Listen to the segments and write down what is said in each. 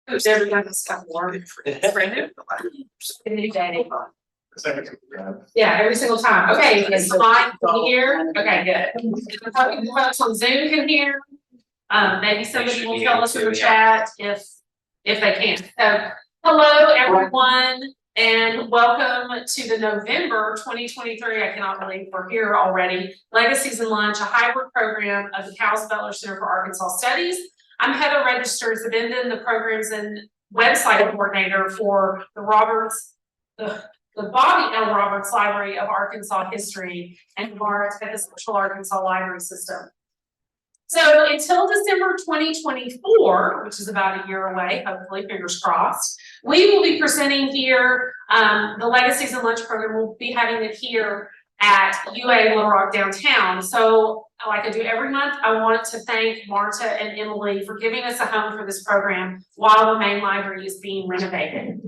Who's ever done this stuff more? It's brand new. A new day. Yeah, every single time. Okay, is the mic here? Okay, good. The folks on Zoom can hear. Maybe somebody will tell us in the chat if they can. So, hello everyone, and welcome to the November 2023. I cannot believe we're here already. Legacies and Lunch, a hybrid program of the Cowles Butler Center for Arkansas Studies. I'm Heather Register Zabindin, the programs and website coordinator for the Bobby L. Roberts Library of Arkansas History and Mars at the Central Arkansas Library System. So until December 2024, which is about a year away, hopefully, fingers crossed, we will be presenting here. The Legacies and Lunch program will be having it here at UA Little Rock downtown. So like I do every month, I want to thank Marta and Emily for giving us a home for this program while the main library is being renovated.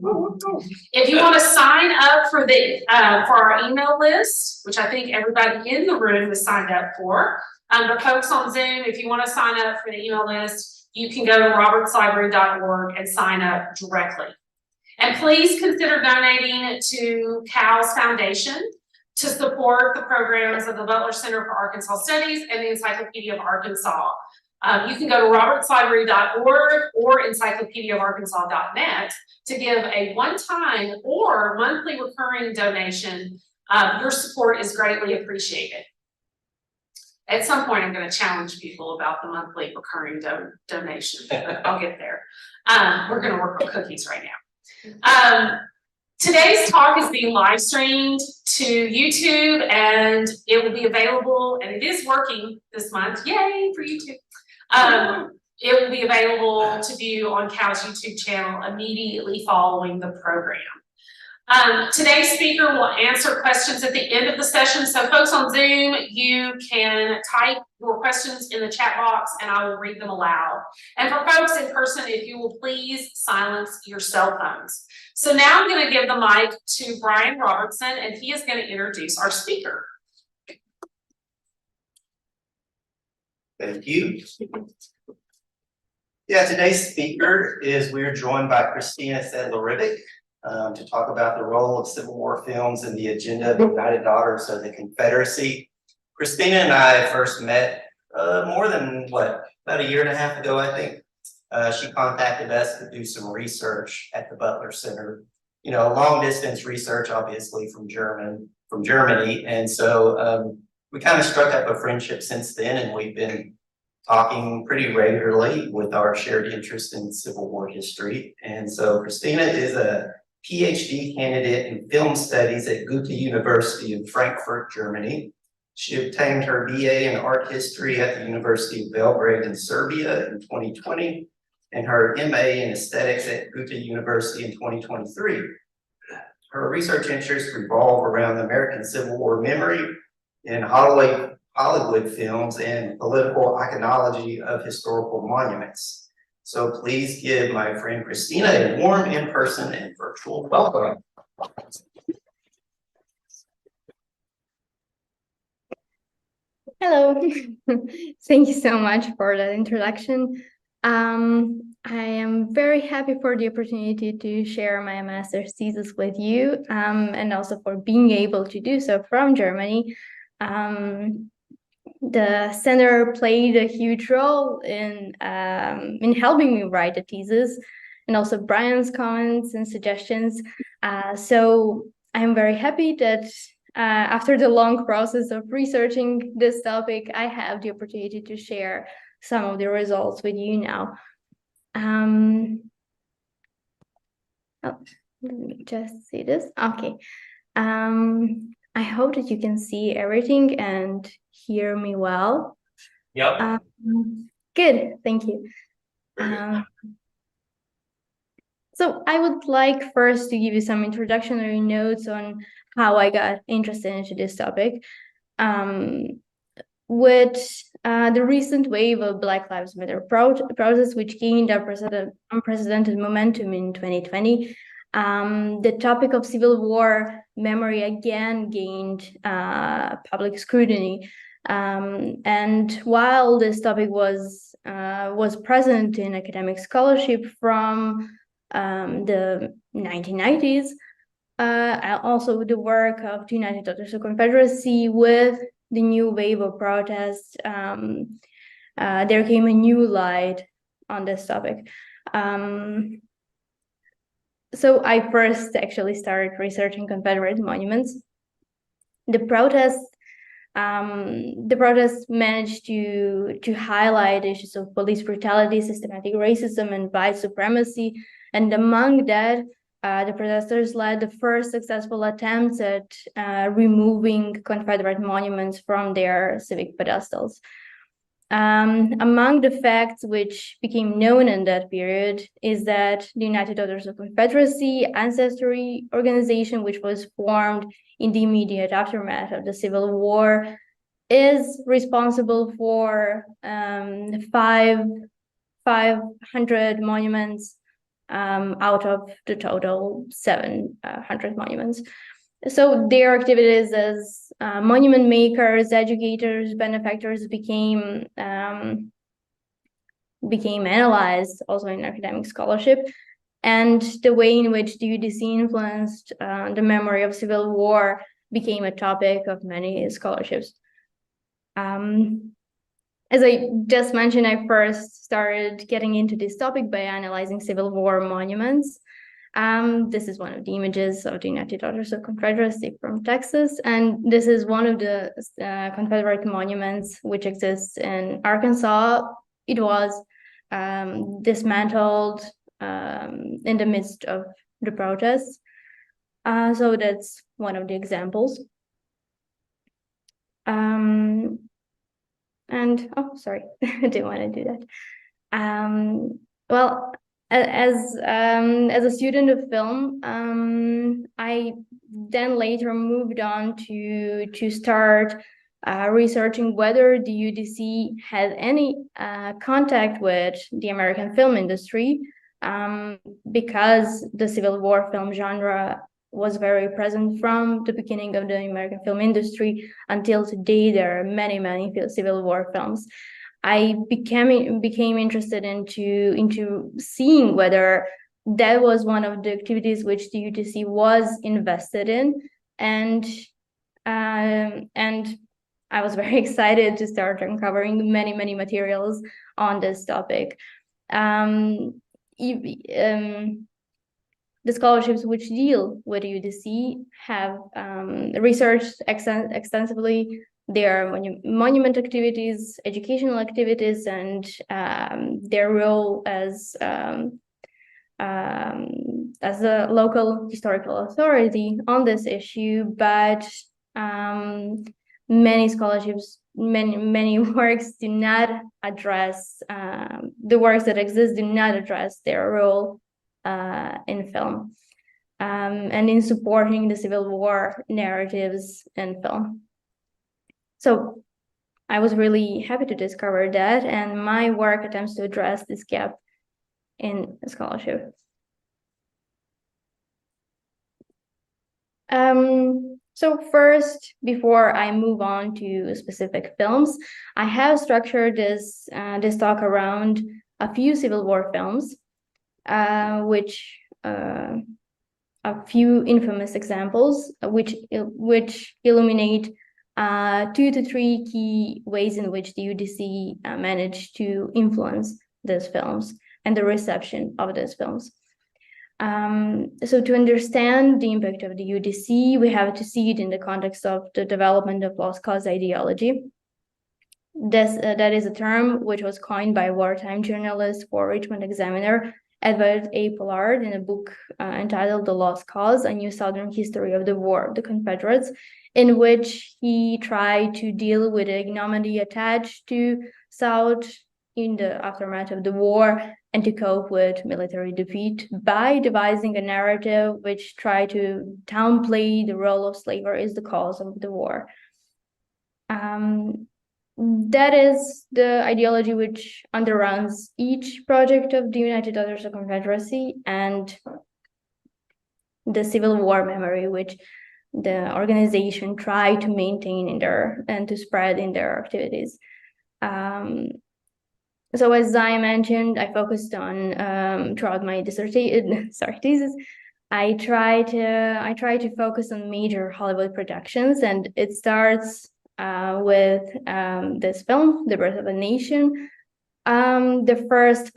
If you want to sign up for for our email list, which I think everybody in the room is signed up for, the folks on Zoom, if you want to sign up for the email list, you can go to robertslibrary.org and sign up directly. And please consider donating to Cowles Foundation to support the programs of the Butler Center for Arkansas Studies and the Encyclopedia of Arkansas. You can go to robertslibrary.org or encyclopediaofarkansas.net to give a one-time or monthly recurring donation. Your support is greatly appreciated. At some point, I'm going to challenge people about the monthly recurring donation, but I'll get there. We're going to work on cookies right now. Today's talk is being live streamed to YouTube, and it will be available, and it is working this month. Yay for YouTube. It will be available to view on Cowles YouTube channel immediately following the program. Today's speaker will answer questions at the end of the session. So folks on Zoom, you can type your questions in the chat box and I will read them aloud. And for folks in person, if you will please silence your cell phones. So now I'm going to give the mic to Brian Robertson and he is going to introduce our speaker. Thank you. Yeah, today's speaker we're joined by Kristina Sedlarević to talk about the role of Civil War films in the agenda of the United Daughters of the Confederacy. Kristina and I first met more than, about a year and a half ago, I think. She contacted us to do some research at the Butler Center. You know, long distance research, obviously, from Germany. And so we kind of struck up a friendship since then, and we've been talking pretty regularly with our shared interest in Civil War history. And so Kristina is a PhD candidate in film studies at Goethe University in Frankfurt, Germany. She obtained her BA in art history at the University of Belgrade in Serbia in 2020, and her MA in aesthetics at Goethe University in 2023. Her research interests revolve around the American Civil War memory in Hollywood films and political iconology of historical monuments. So please give my friend Kristina a warm in-person and virtual welcome. Hello, thank you so much for that introduction. I am very happy for the opportunity to share my master's thesis with you and also for being able to do so from Germany. The center played a huge role in helping me write the thesis and also Brian's comments and suggestions. So I'm very happy that after the long process of researching this topic, I have the opportunity to share some of the results with you now. Let me just see this. Okay. I hope that you can see everything and hear me well. Yep. Good, thank you. So I would like first to give you some introductory notes on how I got interested into this topic. With the recent wave of Black Lives Matter protests, which gained unprecedented momentum in 2020, the topic of Civil War memory again gained public scrutiny. And while this topic was present in academic scholarship from the 1990s, also the work of the United Daughters of Confederacy with the new wave of protests, there came a new light on this topic. So I first actually started researching Confederate monuments. The protests managed to highlight issues of police brutality, systematic racism, and white supremacy. And among that, the protesters led the first successful attempts at removing Confederate monuments from their civic pedestals. Among the facts which became known in that period is that the United Daughters of Confederacy ancestry organization, which was formed in the immediate aftermath of the Civil War, is responsible for 500 monuments out of the total 700 monuments. So their activities as monument makers, educators, benefactors became analyzed also in academic scholarship, and the way in which the UDC influenced the memory of Civil War became a topic of many scholarships. As I just mentioned, I first started getting into this topic by analyzing Civil War monuments. This is one of the images of the United Daughters of Confederacy from Texas, and this is one of the Confederate monuments which exists in Arkansas. It was dismantled in the midst of the protests. So that's one of the examples. And oh, sorry, I didn't want to do that. Well, as a student of film, I then later moved on to start researching whether the UDC had any contact with the American film industry, because the Civil War film genre was very present from the beginning of the American film industry until today. There are many Civil War films. I became interested into seeing whether that was one of the activities which the UDC was invested in, and I was very excited to start uncovering many materials on this topic. The scholarships which deal with UDC have researched extensively their monument activities, educational activities, and their role as a local historical authority on this issue. But many scholarships, many works do not address, the works that exist do not address their role in film, and in supporting the Civil War narratives in film. So I was really happy to discover that, and my work attempts to address this gap in scholarship. So first, before I move on to specific films, I have structured this talk around a few Civil War films, which a few infamous examples, which illuminate 2 to 3 key ways in which the UDC managed to influence these films and the reception of these films. So to understand the impact of the UDC, we have to see it in the context of the development of lost cause ideology. That is a term which was coined by wartime journalist for Richmond Examiner, Edward A. Pollard, in a book entitled The Lost Cause, A New Southern History of the War of the Confederates, in which he tried to deal with the ignominy attached to South in the aftermath of the war and to cope with military defeat by devising a narrative which tried to downplay the role of slavery as the cause of the war. That is the ideology which underruns each project of the United Daughters of Confederacy, and the Civil War memory, which the organization try to maintain in their and to spread in their activities. So as I mentioned, I focused on throughout my dissertation, thesis. I try to focus on major Hollywood productions, and it starts with this film, The Birth of a Nation, the first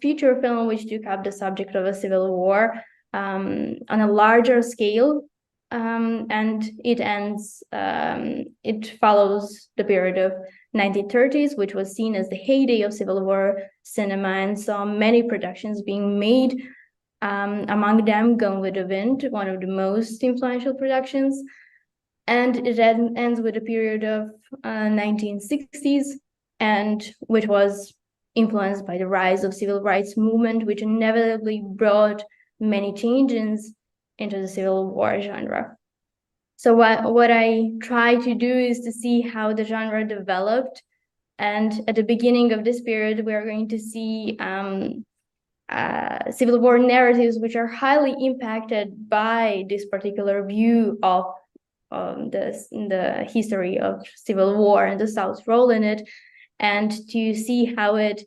feature film which took up the subject of a civil war on a larger scale, and it follows the period of 1930s, which was seen as the heyday of Civil War cinema, and saw many productions being made. Among them, Gone with the Wind, one of the most influential productions, and it ends with a period of 1960s, and which was influenced by the rise of civil rights movement, which inevitably brought many changes into the Civil War genre. So what I try to do is to see how the genre developed, and at the beginning of this period, we are going to see Civil War narratives which are highly impacted by this particular view of the history of Civil War and the South's role in it, and to see how it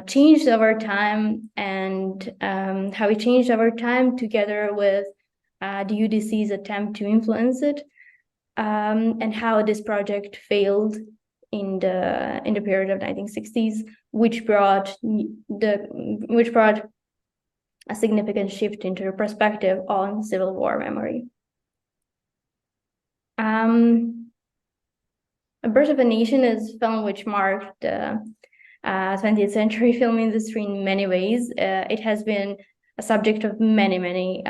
changed over time, and how it changed over time together with the UDC's attempt to influence it, and how this project failed in the period of 1960s, which brought a significant shift into the perspective on Civil War memory. A Birth of a Nation is a film which marked the 20th century film industry in many ways. It has been a subject of many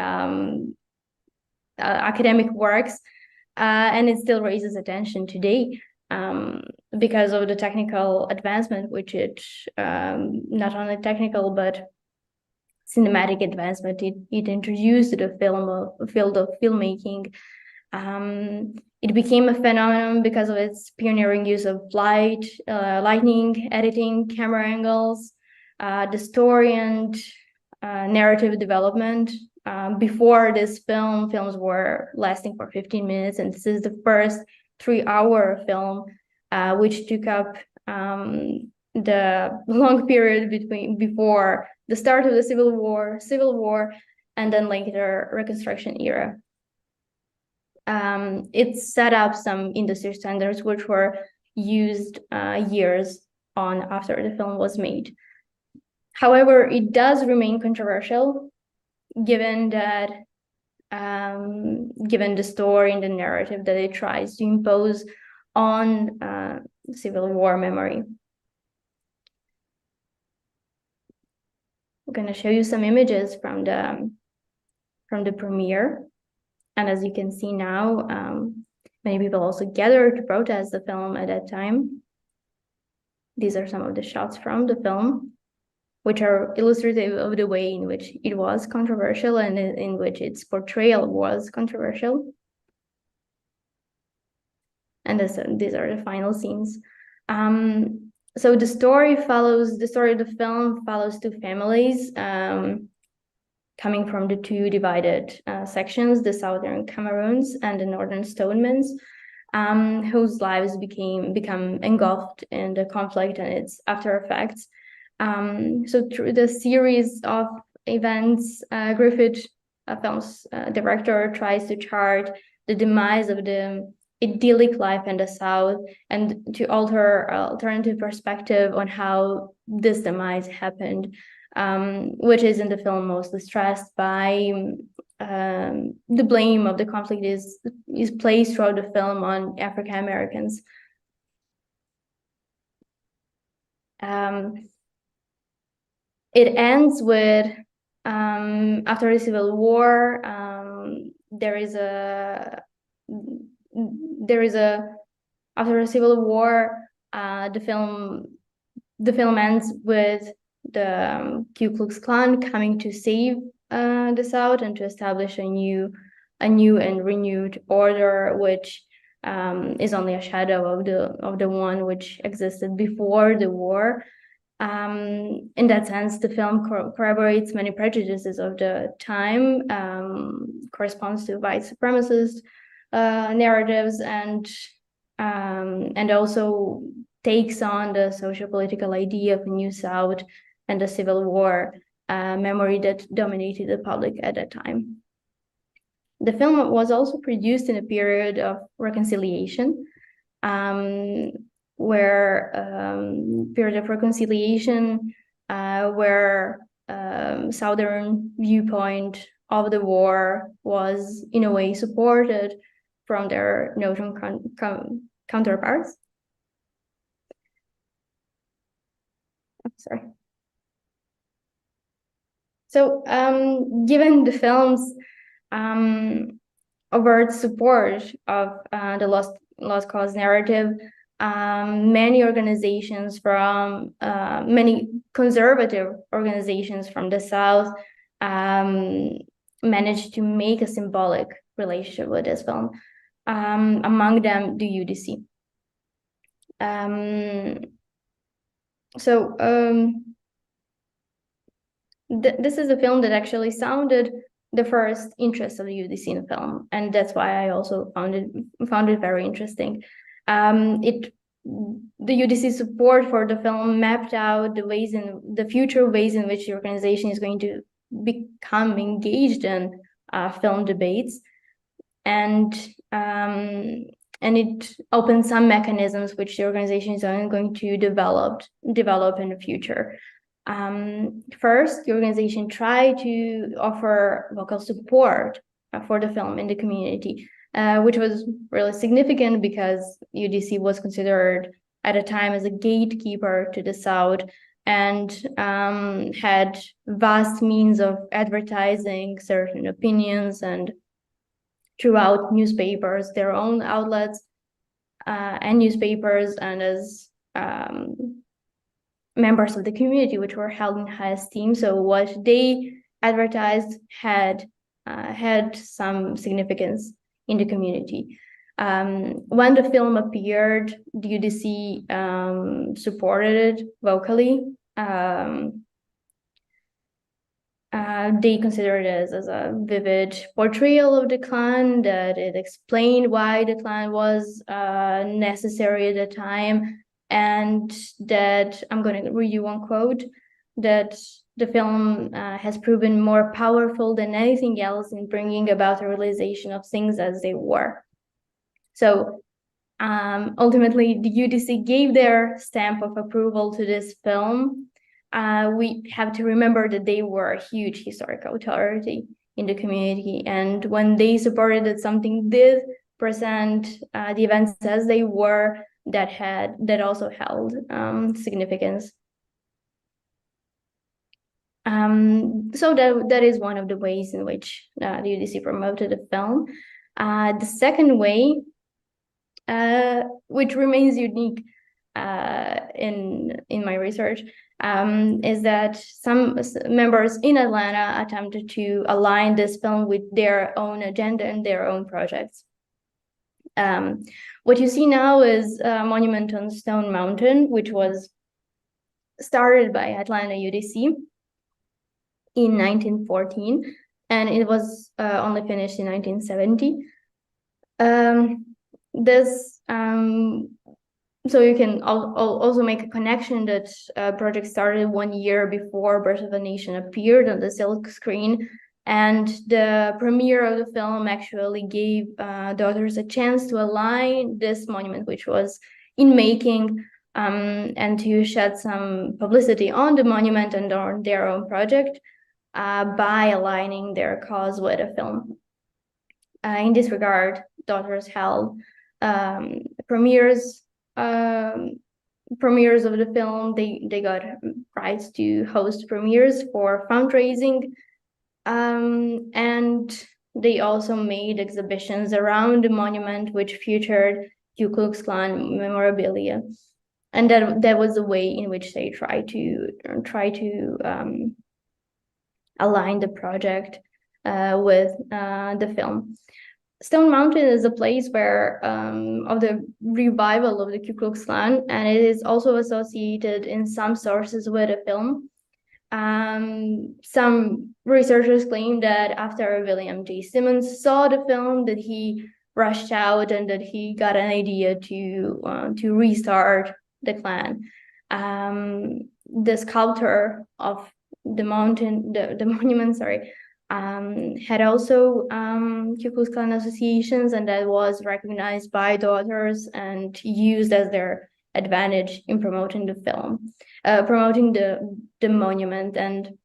academic works, and it still raises attention today because of the technical advancement, which it, not only technical, but cinematic advancement it introduced to the field of filmmaking. It became a phenomenon because of its pioneering use of light, lighting, editing, camera angles, the story and narrative development. Before this films were lasting for 15 minutes, and this is the first 3-hour film, which took up the long period before the start of the Civil War, and then later Reconstruction era. It set up some industry standards which were used years on after the film was made. However, it does remain controversial, given that given the story and the narrative that it tries to impose on Civil War memory. I'm going to show you some images from the premiere. And as you can see now, many people also gathered to protest the film at that time. These are some of the shots from the film, which are illustrative of the way in which it was controversial and in which its portrayal was controversial. And these are the final scenes. So the story of the film follows two families coming from the two divided sections, the Southern Cameroons and the Northern Stonemans, whose lives become engulfed in the conflict and its after effects. So through the series of events, Griffith, film's director, tries to chart the demise of the idyllic life in the South and to alter alternative perspective on how this demise happened, which is in the film mostly stressed by the blame of the conflict is placed throughout the film on African Americans. It ends with after the Civil War, after the Civil War, the film ends with the Ku Klux Klan coming to save the South and to establish a new and renewed order, which is only a shadow of the one which existed before the war. In that sense, the film corroborates many prejudices of the time, corresponds to white supremacist narratives, and also takes on the socio-political idea of the New South and the Civil War memory that dominated the public at that time. The film was also produced in a period of reconciliation, where Southern viewpoint of the war was in a way supported from their Northern counterparts. Sorry. So, given the film's overt support of the lost cause narrative, many organizations from many conservative organizations from the South managed to make a symbolic relationship with this film. Among them, the UDC. This is a film that actually sounded the first interest of the UDC in the film, and that's why I also found it very interesting. The UDC support for the film mapped out the future ways in which the organization is going to become engaged in film debates, and it opened some mechanisms which the organization is going to develop in the future. First, the organization tried to offer vocal support for the film in the community, which was really significant because UDC was considered at a time as a gatekeeper to the South, and had vast means of advertising certain opinions and throughout newspapers, their own outlets and newspapers, and as members of the community, which were held in high esteem. So what they advertised had some significance in the community. When the film appeared, the UDC supported it vocally. They considered it as a vivid portrayal of the Klan, that it explained why the Klan was necessary at the time, and that, I'm going to read you one quote, that the film has proven more powerful than anything else in bringing about a realization of things as they were. So ultimately, the UDC gave their stamp of approval to this film. We have to remember that they were a huge historical authority in the community, and when they supported that something did present the events as they were, that also held significance. So that is one of the ways in which the UDC promoted the film. The second way, which remains unique in my research, is that some members in Atlanta attempted to align this film with their own agenda and their own projects. What you see now is a monument on Stone Mountain, which was started by Atlanta UDC in 1914, and it was only finished in 1970. So you can also make a connection that project started 1 year before Birth of a Nation appeared on the silk screen, and the premiere of the film actually gave the authors a chance to align this monument, which was in making, and to shed some publicity on the monument and on their own project by aligning their cause with a film. In this regard, the authors held premieres of the film. They got rights to host premieres for fundraising, and they also made exhibitions around the monument which featured Ku Klux Klan memorabilia, and that was the way in which they try to align the project with the film. Stone Mountain is a place where of the revival of the Ku Klux Klan, and it is also associated in some sources with a film. Some researchers claim that after William J. Simmons saw the film, that he rushed out and that he got an idea to restart the Klan. The sculptor of the mountain, the monument, sorry, had also Ku Klux Klan associations, and that was recognized by daughters and used as their advantage in promoting the film, promoting the monument, and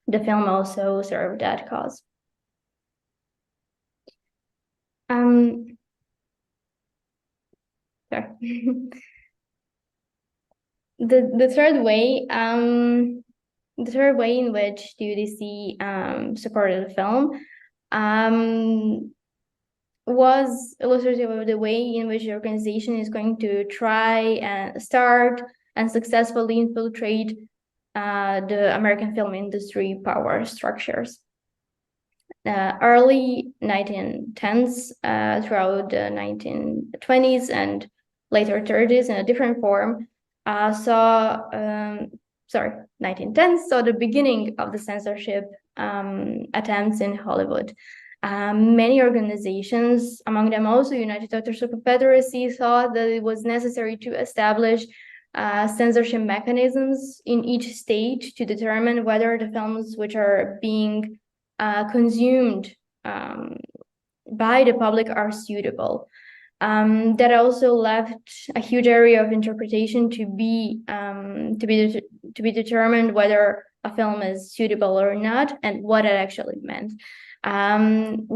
the film also served that cause. Sorry. The third way, in which the UDC supported the film was illustrative of the way in which the organization is going to try and start and successfully infiltrate the American film industry power structures. Early 1910s throughout the 1920s and later 30s in a different form 1910s saw the beginning of the censorship attempts in Hollywood. Many organizations, among them also United Doctors of Confederacy, thought that it was necessary to establish censorship mechanisms in each state to determine whether the films which are being consumed by the public are suitable. That also left a huge area of interpretation to be determined whether a film is suitable or not, and what it actually meant. When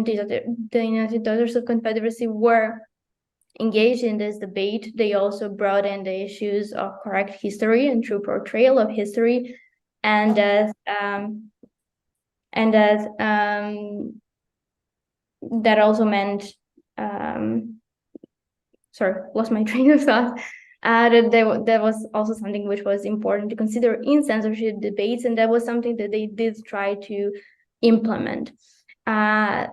the United Daughters of Confederacy were engaged in this debate, they also brought in the issues of correct history and true portrayal of history, and that also meant sorry, lost my train of thought. That was also something which was important to consider in censorship debates, and that was something that they did try to implement. The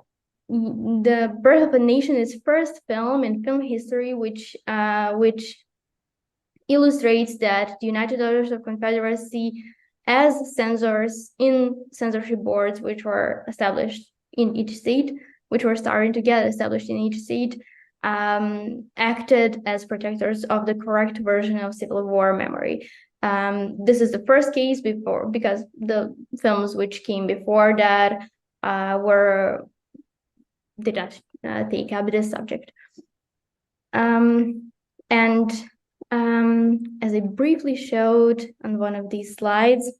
Birth of a Nation is first film in film history which illustrates that the United Daughters of Confederacy, as censors in censorship boards which were established in each state, which were starting to get established in each state, acted as protectors of the correct version of Civil War memory. This is the first case because the films which came before that did not take up this subject. And as I briefly showed on one of these slides,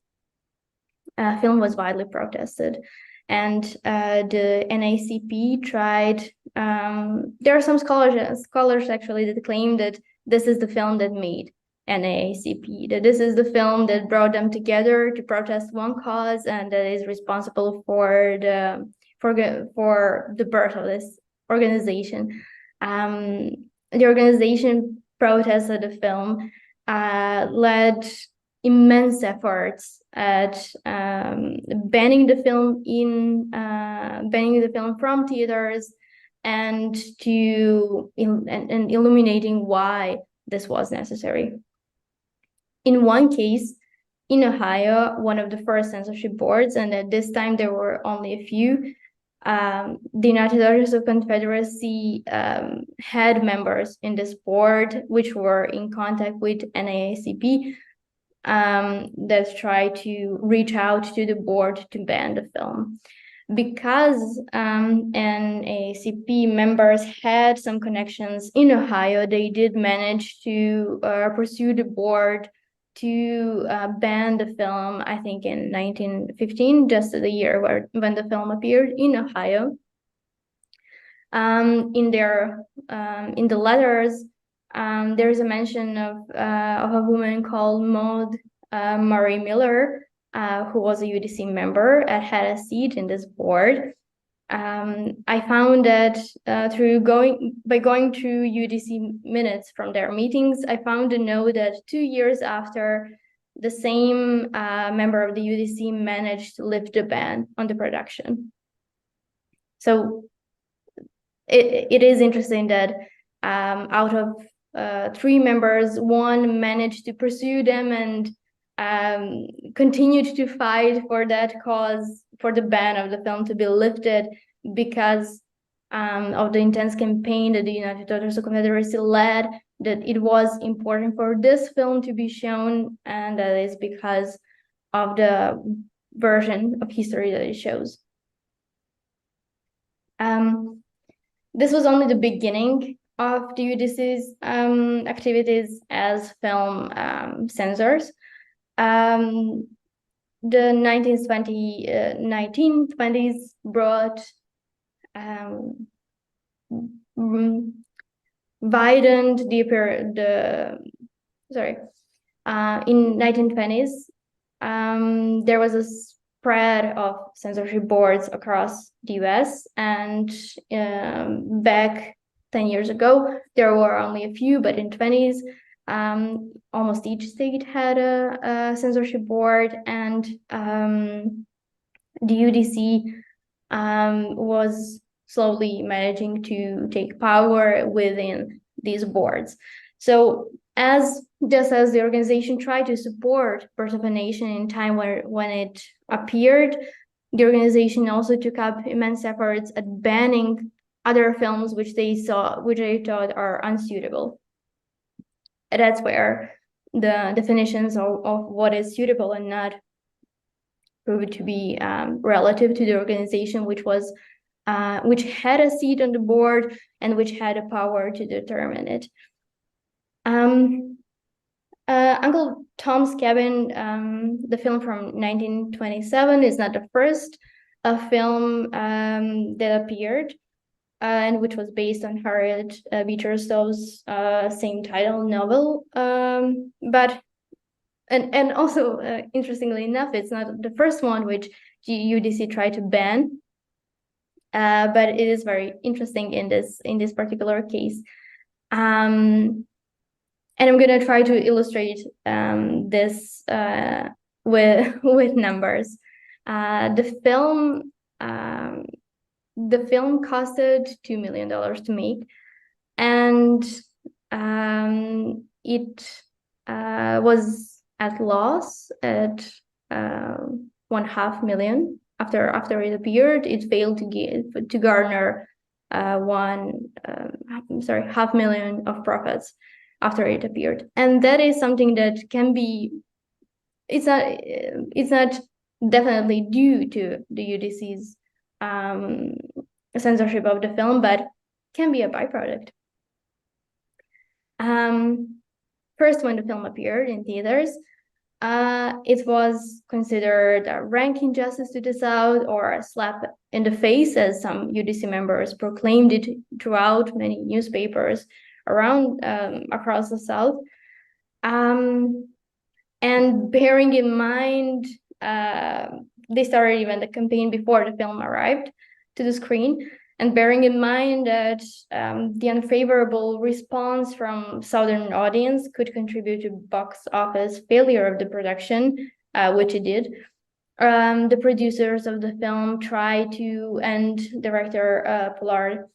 film was widely protested, and the NAACP tried. There are some scholars actually that claim that this is the film that made NAACP, that this is the film that brought them together to protest one cause, and that is responsible for the birth of this organization. The organization protested the film, led immense efforts at banning the film from theaters, and illuminating why this was necessary. In one case, in Ohio, one of the first censorship boards, and at this time there were only a few, the United Daughters of Confederacy had members in this board which were in contact with NAACP that tried to reach out to the board to ban the film. Because NAACP members had some connections in Ohio, they did manage to pursue the board to ban the film, I think in 1915, just the year when the film appeared in Ohio. In the letters, there's a mention of a woman called Maud Murray Miller, who was a UDC member and had a seat in this board. I found that by going through UDC minutes from their meetings, I found a note that 2 years after, the same member of the UDC managed to lift the ban on the production. So it is interesting that out of 3 members, one managed to pursue them and continued to fight for that cause, for the ban of the film to be lifted, because of the intense campaign that the United Daughters of Confederacy led, that it was important for this film to be shown, and that is because of the version of history that it shows. This was only the beginning of the UDC's activities as film censors. The 1920s brought widened in 1920s there was a spread of censorship boards across the US, and back 10 years ago there were only a few, but in 20s almost each state had a censorship board, and the UDC was slowly managing to take power within these boards. So just as the organization tried to support Birth of a Nation in time when it appeared, the organization also took up immense efforts at banning other films which they thought are unsuitable. And that's where the definitions of what is suitable and not proved to be relative to the organization, which had a seat on the board and which had a power to determine it. Uncle Tom's Cabin, the film from 1927, is not the first film that appeared, and which was based on Harriet Beecher Stowe's same title novel. But also, interestingly enough, it's not the first one which UDC tried to ban. But it is very interesting in this particular case. And I'm going to try to illustrate this with numbers. The film costed $2 million to make, and it was at loss at $1.5 million. After it appeared, it failed to garner $500,000 of profits after it appeared, and that is something that can be. It's not definitely due to the UDC's censorship of the film, but can be a byproduct. First, when the film appeared in theaters, it was considered a rank injustice to the South or a slap in the face, as some UDC members proclaimed it throughout many newspapers around across the South. And bearing in mind, they started even the campaign before the film arrived to the screen. And bearing in mind that the unfavorable response from Southern audience could contribute to box office failure of the production, which it did, the producers of the film and director Pollard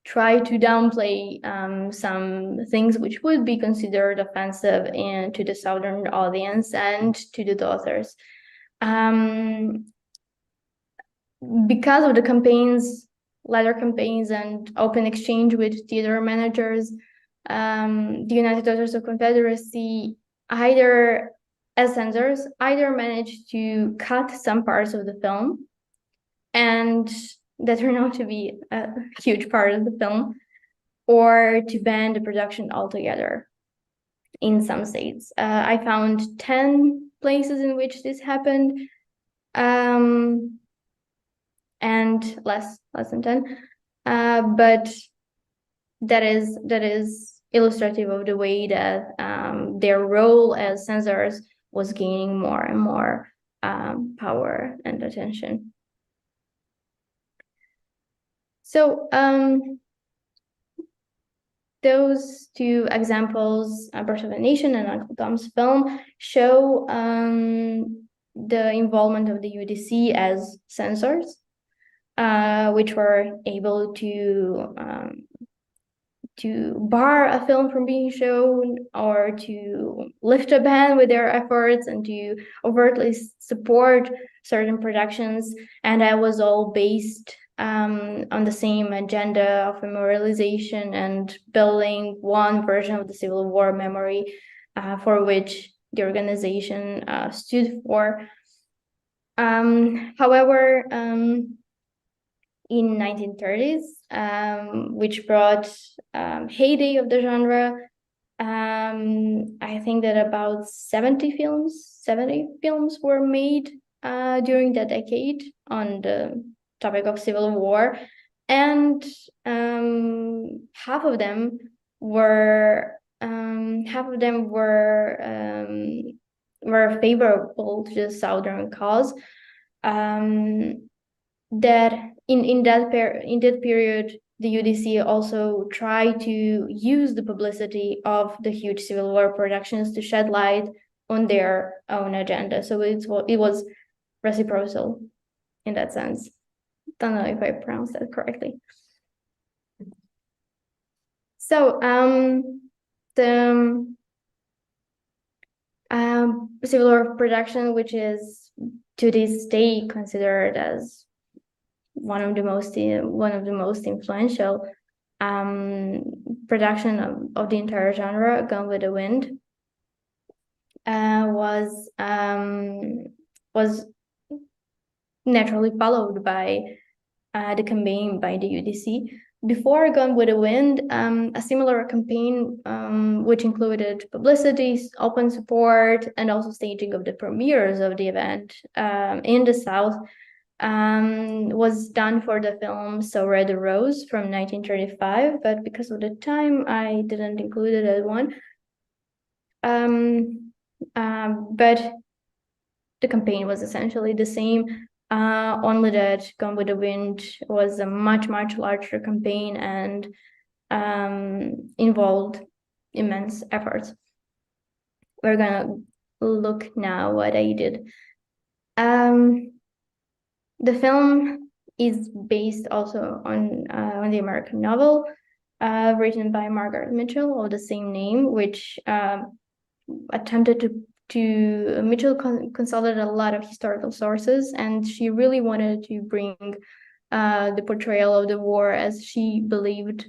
tried to downplay some things which would be considered offensive to the Southern audience and to the daughters. Because of the letter campaigns and open exchange with theater managers, the United Daughters of Confederacy, either as censors, managed to cut some parts of the film, and that turned out to be a huge part of the film, or to ban the production altogether in some states. I found 10 places in which this happened, and less than 10, but that is illustrative of the way that their role as censors was gaining more and more power and attention. So those two examples, Birth of a Nation and Uncle Tom's Film, show the involvement of the UDC as censors. which were able to bar a film from being shown or to lift a ban with their efforts and to overtly support certain productions. And that was all based on the same agenda of memorialization and building one version of the Civil War memory for which the organization stood for. However, in 1930s, which brought heyday of the genre. I think that about 70 films were made during that decade on the topic of Civil War, and half of them were favorable to the Southern cause. That in that period, the UDC also tried to use the publicity of the huge Civil War productions to shed light on their own agenda. So it was reciprocal in that sense. Don't know if I pronounced that correctly. So the Civil War production, which is to this day considered as one of the most influential production of the entire genre, Gone with the Wind, was naturally followed by the campaign by the UDC. Before Gone with the Wind, a similar campaign, which included publicity, open support, and also staging of the premieres of the event in the South, was done for the film So Red the Rose from 1935, but because of the time, I didn't include that one. But the campaign was essentially the same, only that Gone with the Wind was a much larger campaign and involved immense efforts. We're gonna look now what I did. The film is based also on the American novel written by Margaret Mitchell of the same name, which Mitchell consulted a lot of historical sources, and she really wanted to bring the portrayal of the war as she believed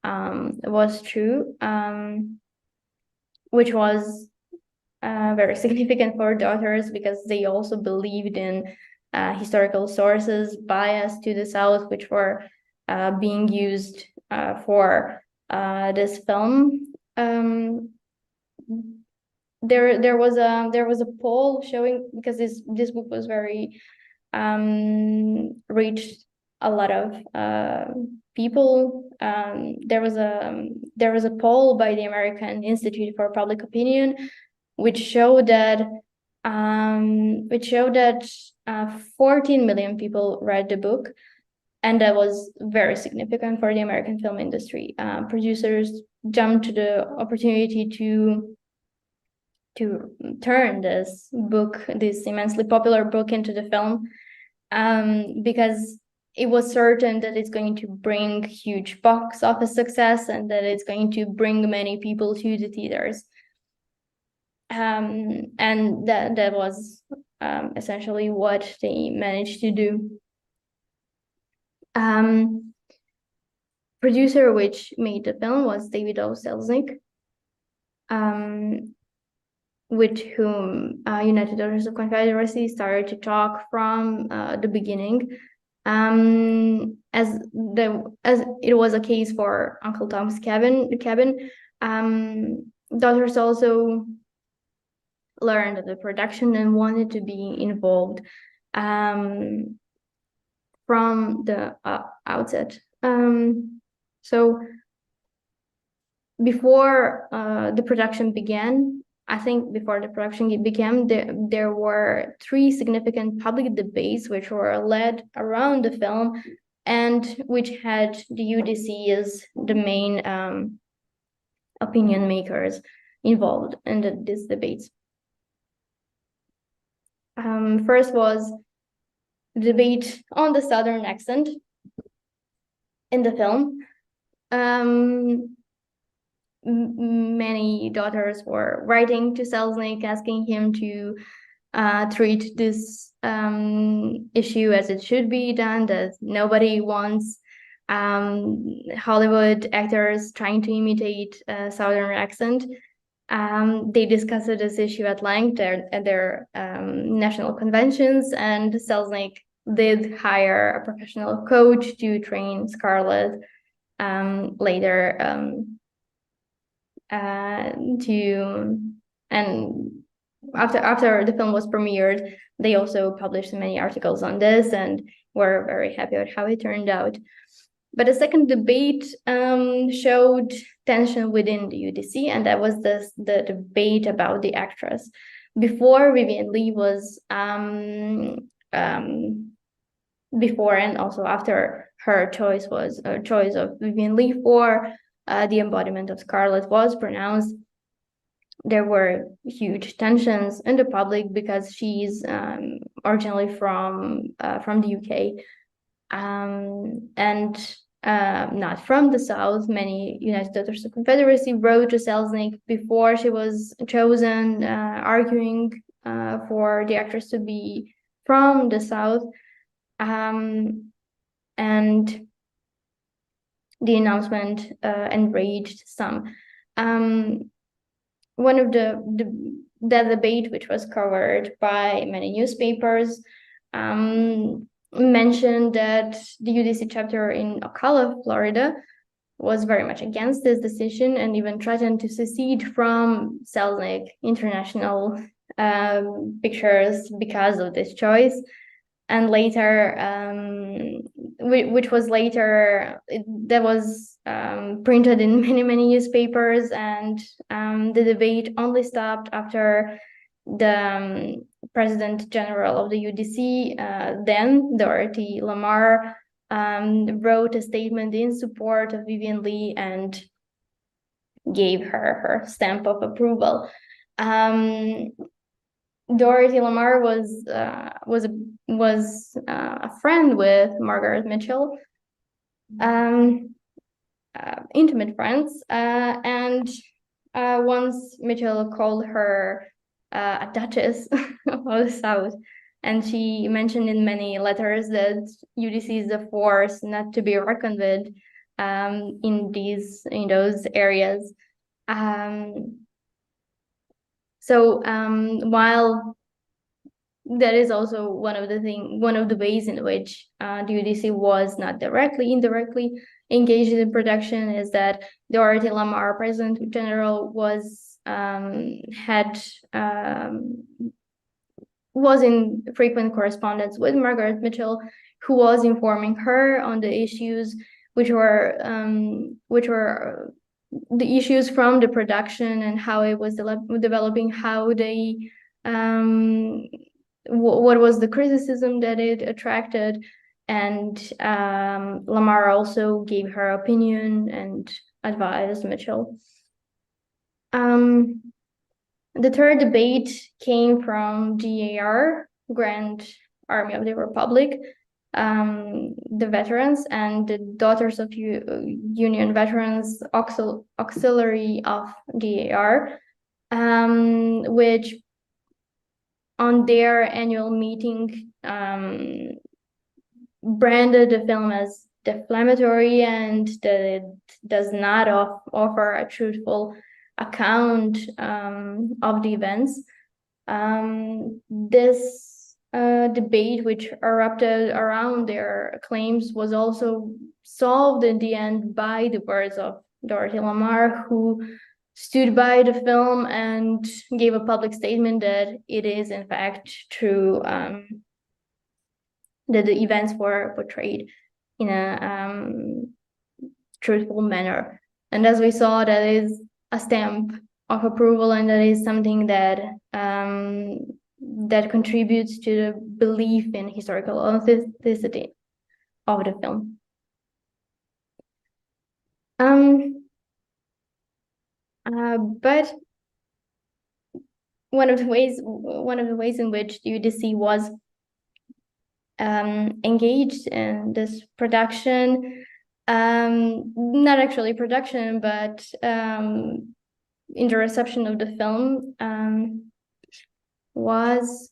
was true, which was very significant for the authors because they also believed in historical sources biased to the South, which were being used for this film. There was a poll showing, because this book was very reached a lot of people. There was a poll by the American Institute for Public Opinion, which showed that 14 million people read the book, and that was very significant for the American film industry. Producers jumped to the opportunity to turn this book, this immensely popular book, into the film, because it was certain that it's going to bring huge box office success and that it's going to bring many people to the theaters. And that was essentially what they managed to do. Producer which made the film was David O. Selznick, with whom United Daughters of Confederacy started to talk from the beginning. As it was a case for Uncle Tom's Cabin, Daughters also learned of the production and wanted to be involved from the outset. So before the production began, I think before the production began, there were 3 significant public debates which were led around the film and which had the UDC as the main opinion makers involved in these debates. First was debate on the Southern accent in the film. Many daughters were writing to Selznick asking him to treat this issue as it should be done, that nobody wants Hollywood actors trying to imitate a Southern accent. They discussed this issue at length at their national conventions, and Selznick did hire a professional coach to train Scarlett later and after the film was premiered, they also published many articles on this and were very happy with how it turned out. But the second debate showed tension within the UDC, and that was the debate about the actress. Before Vivien Leigh was before and also after her choice of Vivien Leigh for the embodiment of Scarlett was pronounced, there were huge tensions in the public because she's originally from the UK and not from the South. Many United Daughters of Confederacy wrote to Selznick before she was chosen, arguing for the actress to be from the South. And the announcement enraged some. One of the debate, which was covered by many newspapers, mentioned that the UDC chapter in Ocala, Florida, was very much against this decision and even threatened to secede from Selznick International Pictures because of this choice. And later, which was later, that was printed in many newspapers, and the debate only stopped after the President General of the UDC, then Dorothy Lamar, wrote a statement in support of Vivien Leigh and gave her stamp of approval. Dorothy Lamar was a friend with Margaret Mitchell, intimate friends, and once Mitchell called her a duchess of the South, and she mentioned in many letters that UDC is a force not to be reckoned with in those areas. So while that is also one of the ways in which the UDC was not indirectly engaged in production, is that Dorothy Lamar, President General, was in frequent correspondence with Margaret Mitchell, who was informing her on the issues which were the issues from the production and how it was developing, how they what was the criticism that it attracted, and Lamar also gave her opinion and advised Mitchell. The third debate came from GAR, Grand Army of the Republic, the veterans, and the Daughters of Union Veterans Auxiliary of GAR, which on their annual meeting branded the film as defamatory and that it does not offer a truthful account of the events. This debate, which erupted around their claims, was also solved in the end by the words of Dorothy Lamar, who stood by the film and gave a public statement that it is in fact true, that the events were portrayed in a truthful manner. And as we saw, that is a stamp of approval, and that is something that that contributes to the belief in historical authenticity of the film. But one of the ways in which the UDC was engaged in this production, not actually production, but in the reception of the film, was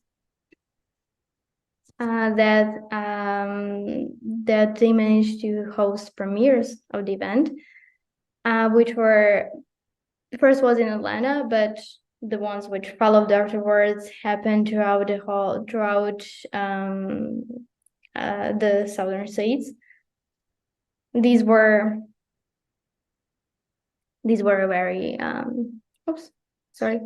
that they managed to host premieres of the event, which were, the first was in Atlanta, but the ones which followed afterwards happened throughout the southern states. These were very oops, sorry.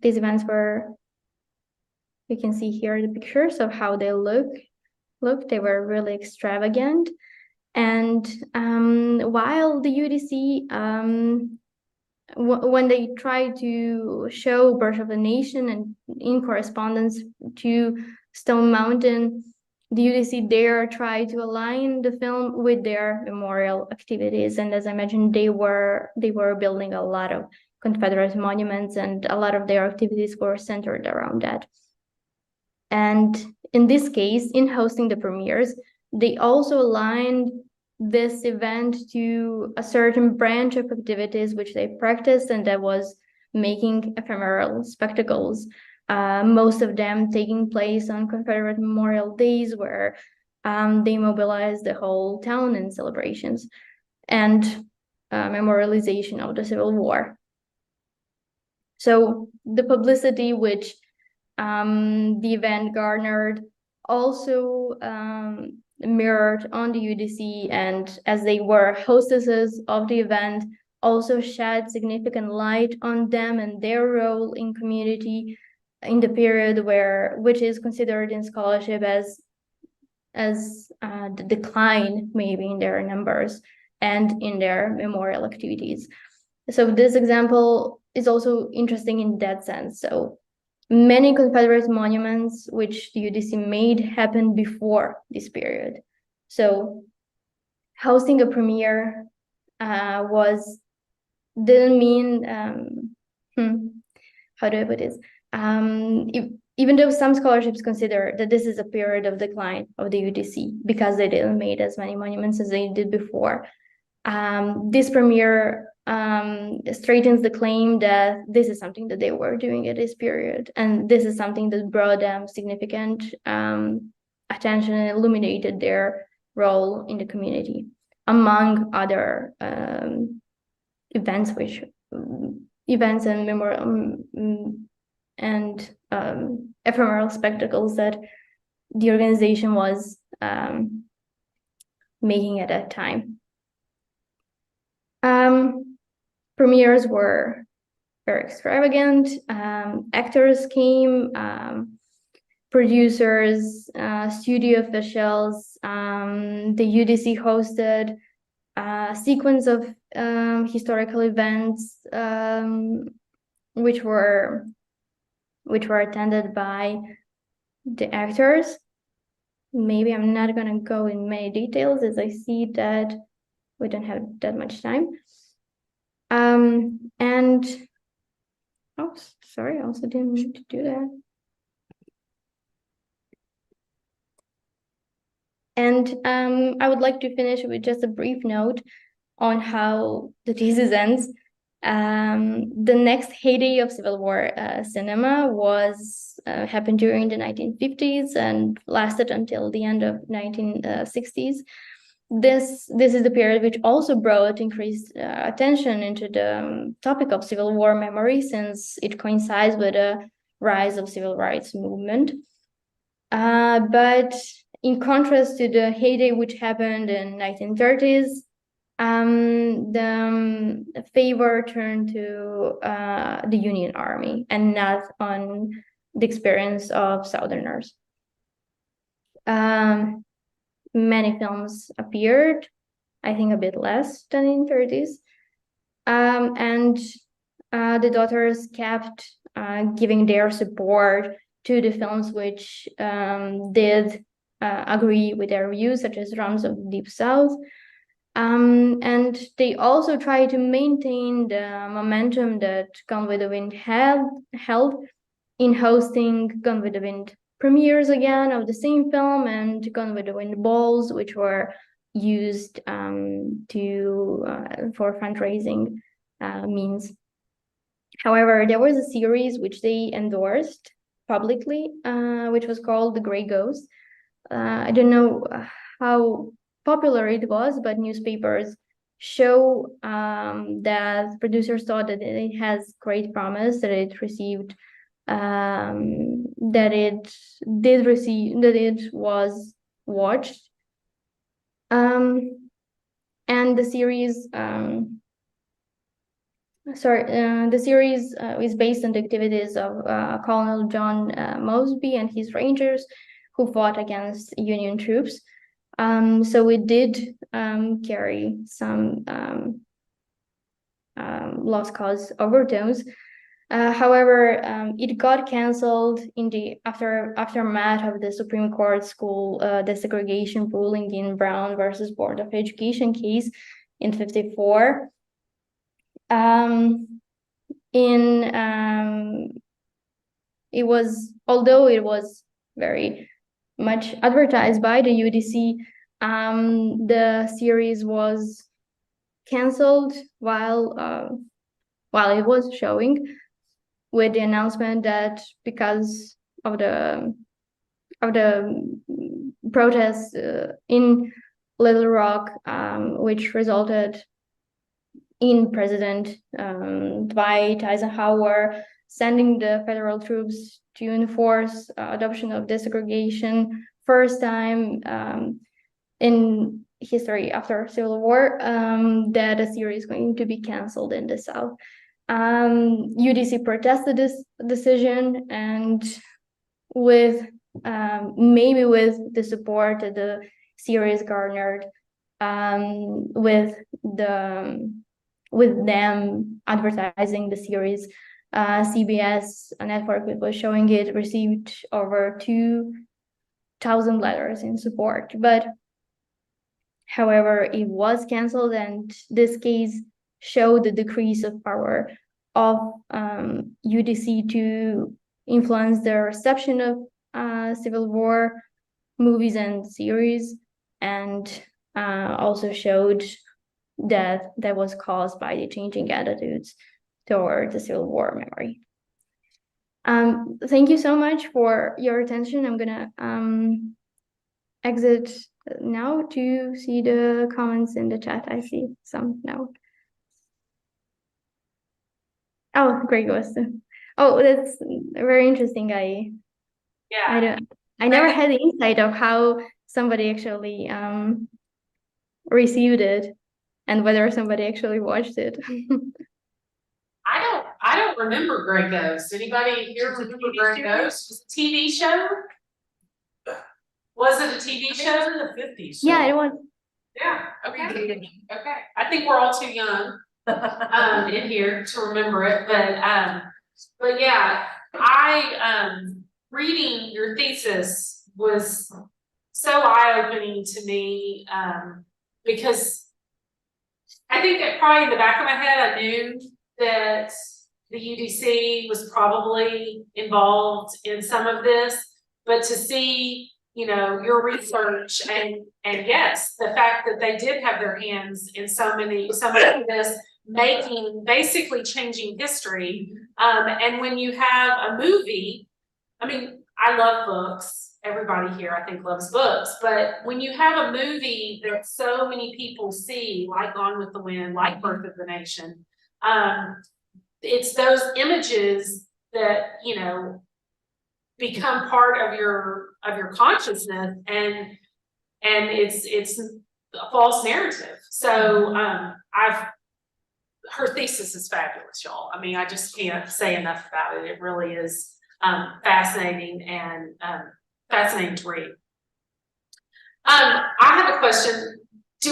These events were, you can see here the pictures of how they look. They were really extravagant. And while the UDC, when they tried to show Birth of a Nation and in correspondence to Stone Mountain, the UDC there tried to align the film with their memorial activities. And as I mentioned, they were building a lot of Confederate monuments, and a lot of their activities were centered around that. And in this case, in hosting the premieres, they also aligned this event to a certain branch of activities which they practiced, and that was making ephemeral spectacles, most of them taking place on Confederate Memorial Days, where they mobilized the whole town in celebrations and memorialization of the Civil War. So the publicity which the event garnered also mirrored on the UDC, and as they were hostesses of the event, also shed significant light on them and their role in community in the period which is considered in scholarship as the decline maybe in their numbers and in their memorial activities. So this example is also interesting in that sense. So many Confederate monuments which the UDC made happened before this period. So hosting a premiere didn't mean, how do I put this? Even though some scholarships consider that this is a period of decline of the UDC because they didn't make as many monuments as they did before, this premiere straightens the claim that this is something that they were doing at this period, and this is something that brought them significant attention and illuminated their role in the community, among other events and memorial and ephemeral spectacles that the organization was making at that time. Premieres were very extravagant. Actors came, producers, studio officials. The UDC hosted a sequence of historical events, which were attended by the actors. Maybe I'm not gonna go in many details, as I see that we don't have that much time. And oh, sorry, I also didn't mean to do that. And I would like to finish with just a brief note on how the thesis ends. The next heyday of Civil War cinema happened during the 1950s and lasted until the end of 1960s. This is the period which also brought increased attention into the topic of Civil War memory, since it coincides with the rise of civil rights movement. But in contrast to the heyday which happened in 1930s, the favor turned to the Union Army and not on the experience of Southerners. Many films appeared, I think a bit less than in 30s. And the daughters kept giving their support to the films which did agree with their views, such as Drums of the Deep South. And they also tried to maintain the momentum that Gone with the Wind held in hosting Gone with the Wind premieres again of the same film, and Gone with the Wind balls, which were used for fundraising means. However, there was a series which they endorsed publicly, which was called The Grey Ghost. I don't know how popular it was, but newspapers show that producers thought that it has great promise, that it received, that it was watched. And the series, the series is based on the activities of Colonel John Mosby and his Rangers, who fought against Union troops. So it did carry some lost cause overtones. However, it got canceled in the aftermath of the Supreme Court school desegregation ruling in Brown versus Board of Education case in '54. Although it was very much advertised by the UDC, the series was canceled while it was showing, with the announcement that because of the protests in Little Rock, which resulted in President Dwight Eisenhower sending the federal troops to enforce adoption of desegregation, first time in history after Civil War, that a series is going to be canceled in the South. UDC protested this decision, and maybe with the support that the series garnered, with them advertising the series, CBS network, which was showing it, received over 2,000 letters in support. But however, it was canceled, and this case showed the decrease of power of UDC to influence the reception of Civil War movies and series, and also showed that was caused by the changing attitudes toward the Civil War memory. Thank you so much for your attention. I'm gonna exit now to see the comments in the chat. I see some now. Oh, great question. Oh, that's very interesting. I never had the insight of how somebody actually received it and whether somebody actually watched it. I don't remember Grey Ghost. Anybody here remember Grey Ghost? Was it a TV show? Was it a TV show in the 50s? Yeah, it was. Yeah, okay. Okay. I think we're all too young in here to remember it, but yeah, reading your thesis was so eye-opening to me, because I think that probably in the back of my head I knew that the UDC was probably involved in some of this, but to see, you know, your research and yes, the fact that they did have their hands in some of this, basically changing history. And when you have a movie, I mean, I love books. Everybody here, I think, loves books. But when you have a movie that so many people see, like Gone with the Wind, like Birth of the Nation, it's those images that, you know, become part of your consciousness, and it's a false narrative. So her thesis is fabulous, y'all. I mean, I just can't say enough about it. It really is fascinating and fascinating to read. I have a question.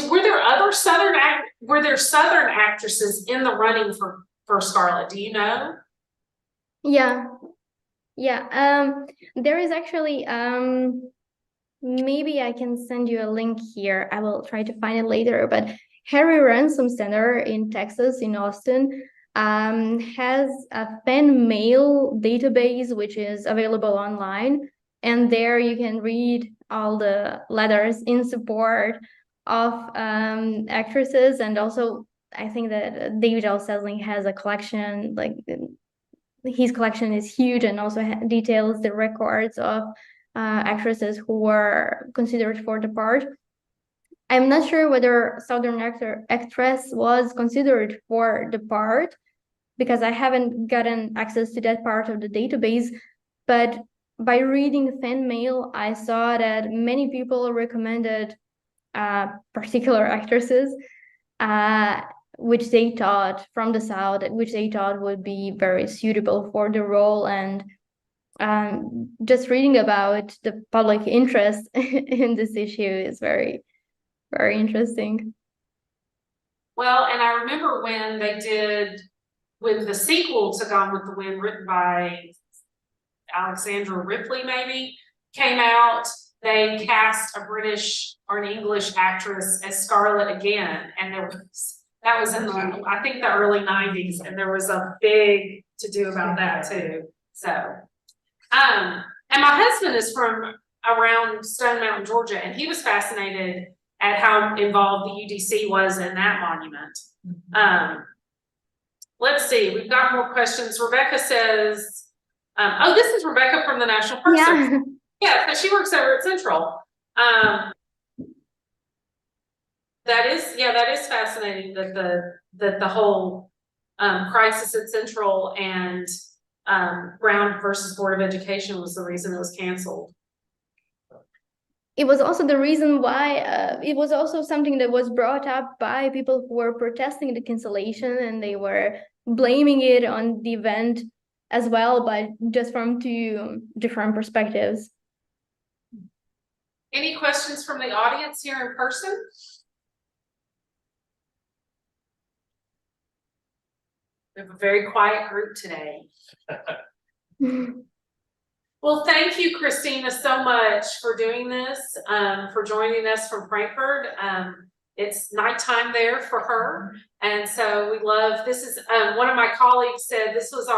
Were there Southern actresses in the running for Scarlett? Do you know? Yeah. There is actually maybe I can send you a link here. I will try to find it later. But Harry Ransom Center in Texas, in Austin, has a fan mail database which is available online, and there you can read all the letters in support of actresses. And also I think that David L. Sesling has a collection, like his collection is huge, and also details the records of actresses who were considered for the part. I'm not sure whether Southern Actress was considered for the part, because I haven't gotten access to that part of the database. But by reading fan mail, I saw that many people recommended particular actresses, which they thought from the South, which they thought would be very suitable for the role. And just reading about the public interest in this issue is very, very interesting. Well, and I remember when the sequel to Gone with the Wind, written by Alexandra Ripley, maybe, came out, they cast a British or an English actress as Scarlett again, and that was in the, I think, the early 90s, and there was a big to do about that too. So, and my husband is from around Stone Mountain, Georgia, and he was fascinated at how involved the UDC was in that monument. Let's see, we've got more questions. Rebecca says, oh, this is Rebecca from the National Park Service. Yeah, she works over at Central. That is fascinating that the whole crisis at Central and Brown versus Board of Education was the reason it was canceled. It was also the reason why it was also something that was brought up by people who were protesting the cancellation, and they were blaming it on the event as well, but just from two different perspectives. Any questions from the audience here in person? We have a very quiet group today. Well, thank you, Kristina, so much for doing this, for joining us from Frankfurt. It's nighttime there for her. And so we love, this is, one of my colleagues said this was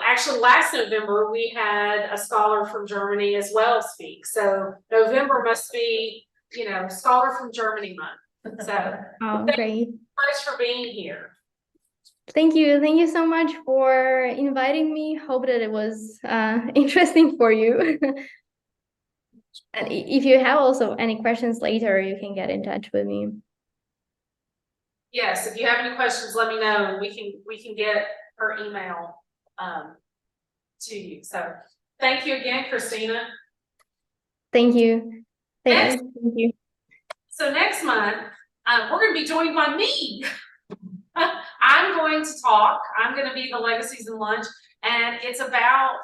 actually last November, we had a scholar from Germany as well speak. So November must be, Scholar from Germany month. So Great. Thank you so much for being here. Thank you so much for inviting me. Hope that it was interesting for you. And if you have also any questions later, you can get in touch with me. Yes, if you have any questions, let me know, and we can get her email to you. So thank you again, Kristina. Thank you. Thank you. So next month, we're going to be joined by me. I'm going to be the Legacies in Lunch, and it's about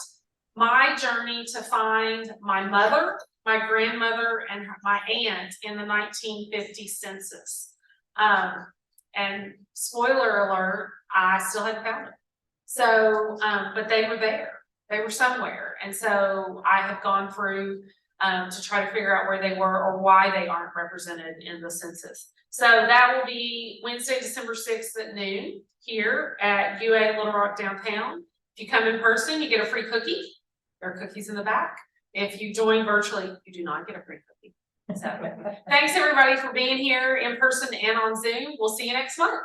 my journey to find my mother, my grandmother, and my aunt in the 1950 census. And spoiler alert, I still hadn't found them. So, but they were there. They were somewhere. And so I have gone through to try to figure out where they were or why they aren't represented in the census. So that will be Wednesday, December 6th at noon here at UA Little Rock downtown. If you come in person, you get a free cookie. There are cookies in the back. If you join virtually, you do not get a free cookie. So thanks everybody for being here in person and on Zoom. We'll see you next month.